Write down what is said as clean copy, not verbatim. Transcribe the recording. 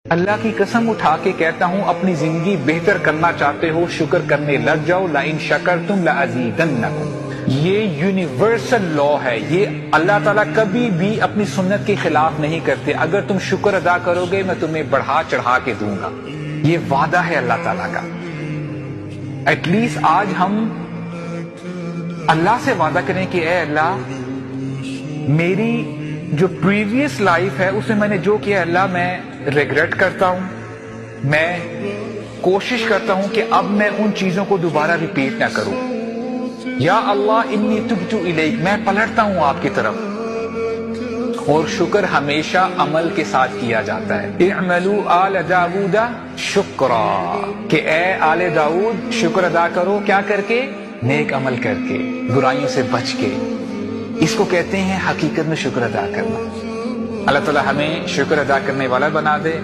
اللہ کی قسم اٹھا کے کہتا ہوں، اپنی زندگی بہتر کرنا چاہتے ہو شکر کرنے لگ جاؤ، لئن شکرتم لازیدنکم۔ یہ یونیورسل لا ہے، یہ اللہ تعالیٰ کبھی بھی اپنی سنت کے خلاف نہیں کرتے۔ اگر تم شکر ادا کرو گے میں تمہیں بڑھا چڑھا کے دوں گا، یہ وعدہ ہے اللہ تعالیٰ کا۔ ایٹ لیسٹ آج ہم اللہ سے وعدہ کریں کہ اے اللہ، میری جو پریویس لائف ہے اس میں میں نے جو کیا اللہ میں ریگریٹ کرتا ہوں، میں کوشش کرتا ہوں کہ اب میں ان چیزوں کو دوبارہ ریپیٹ نہ کروں۔ یا اللہ انی تبت الیک، میں پلٹتا ہوں آپ کی طرف۔ اور شکر ہمیشہ عمل کے ساتھ کیا جاتا ہے۔ اعملوا آل داود شکرا، کہ اے آل داؤد شکر ادا کرو، کیا کر کے؟ نیک عمل کر کے، برائیوں سے بچ کے۔ اس کو کہتے ہیں حقیقت میں شکر ادا کرنا۔ اللہ تعالی ہمیں شکر ادا کرنے والا بنا دے۔